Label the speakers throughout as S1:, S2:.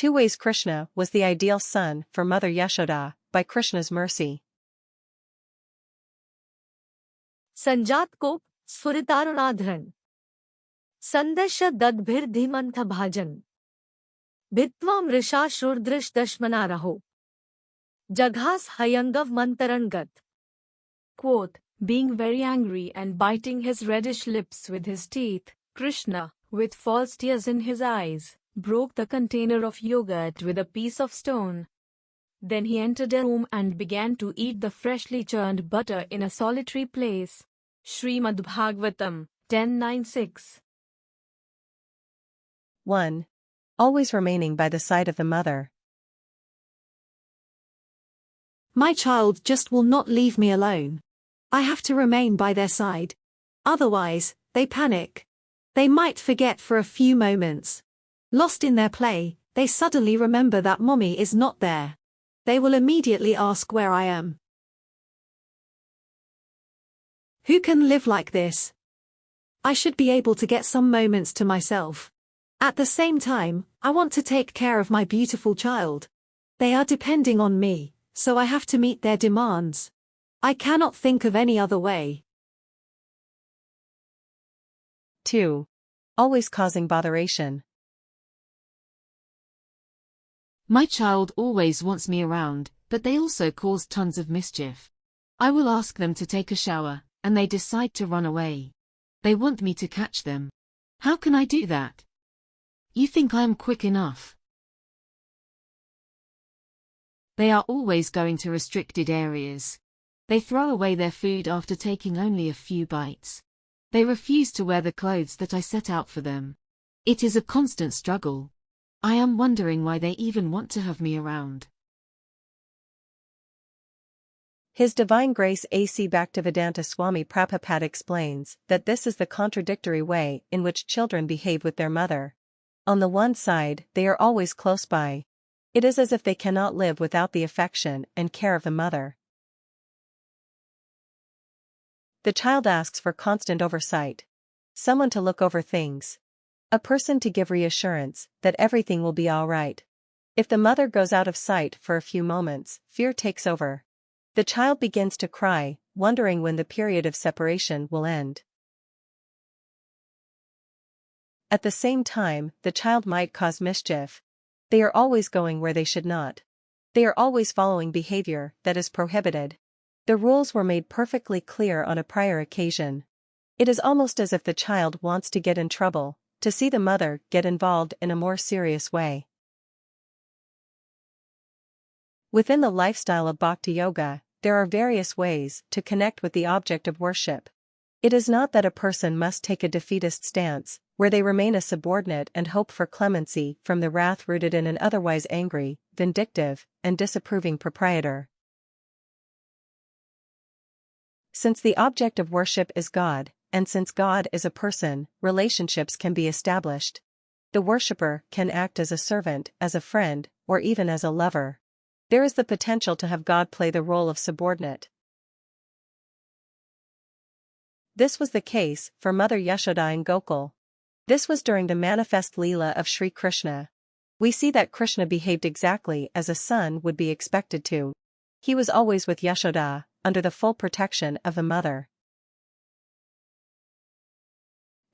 S1: Two ways Krishna was the ideal son for Mother Yashoda, by Krishna's mercy.
S2: संजात को स्फुरितारुणाधरण संदश दद्भिर धीमंथ भाजन भित्वा मृषा शूर्दृश दशमना रहो जघास हयंगव मंतरणगत.
S3: Quote, being very angry and biting his reddish lips with his teeth, Krishna, with false tears in his eyes, broke the container of yogurt with a piece of stone. Then he entered a room and began to eat the freshly churned butter in a solitary place. Shrimad Bhagavatam 10:9-6.
S1: 1. Always remaining by the side of the mother.
S4: My child just will not leave me alone. I have to remain by their side. Otherwise, they panic. They might forget for a few moments. Lost in their play, they suddenly remember that mommy is not there. They will immediately ask where I am. Who can live like this? I should be able to get some moments to myself. At the same time, I want to take care of my beautiful child. They are depending on me, so I have to meet their demands. I cannot think of any other way.
S1: 2. Always causing botheration.
S5: My child always wants me around, but they also cause tons of mischief. I will ask them to take a shower, and they decide to run away. They want me to catch them. How can I do that? You think I am quick enough? They are always going to restricted areas. They throw away their food after taking only a few bites. They refuse to wear the clothes that I set out for them. It is a constant struggle. I am wondering why they even want to have me around.
S1: His Divine Grace A.C. Bhaktivedanta Swami Prabhupada explains that this is the contradictory way in which children behave with their mother. On the one side, they are always close by. It is as if they cannot live without the affection and care of the mother. The child asks for constant oversight. Someone to look over things. A person to give reassurance that everything will be all right. If the mother goes out of sight for a few moments, fear takes over. The child begins to cry, wondering when the period of separation will end. At the same time, the child might cause mischief. They are always going where they should not. They are always following behavior that is prohibited. The rules were made perfectly clear on a prior occasion. It is almost as if the child wants to get in trouble, to see the mother get involved in a more serious way. Within the lifestyle of Bhakti Yoga, there are various ways to connect with the object of worship. It is not that a person must take a defeatist stance, where they remain a subordinate and hope for clemency from the wrath rooted in an otherwise angry, vindictive, and disapproving proprietor. Since the object of worship is God, and since God is a person, relationships can be established. The worshipper can act as a servant, as a friend, or even as a lover. There is the potential to have God play the role of subordinate. This was the case for Mother Yashoda in Gokul. This was during the manifest Leela of Sri Krishna. We see that Krishna behaved exactly as a son would be expected to. He was always with Yashoda, under the full protection of the mother.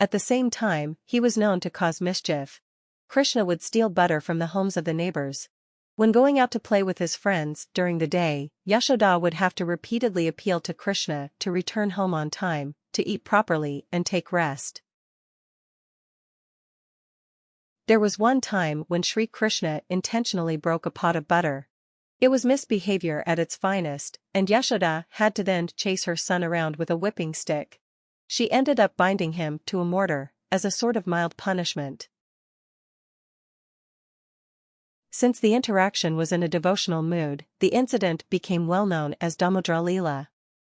S1: At the same time, he was known to cause mischief. Krishna would steal butter from the homes of the neighbors. When going out to play with his friends during the day, Yashoda would have to repeatedly appeal to Krishna to return home on time, to eat properly and take rest. There was one time when Sri Krishna intentionally broke a pot of butter. It was misbehavior at its finest, and Yashoda had to then chase her son around with a whipping stick. She ended up binding him to a mortar, as a sort of mild punishment. Since the interaction was in a devotional mood, the incident became well known as Damodara Leela.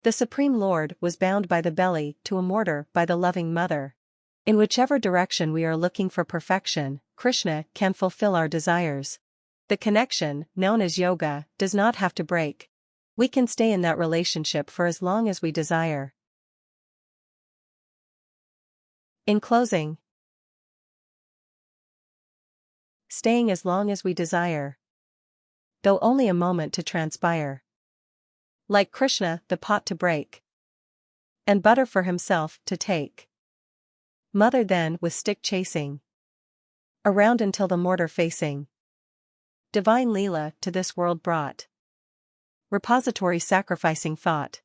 S1: The Supreme Lord was bound by the belly to a mortar by the loving mother. In whichever direction we are looking for perfection, Krishna can fulfill our desires. The connection, known as yoga, does not have to break. We can stay in that relationship for as long as we desire. In closing, staying as long as we desire, though only a moment to transpire. Like Krishna, the pot to break, and butter for himself to take. Mother then with stick chasing around until the mortar facing. Divine Leela to this world brought. Repository sacrificing thought.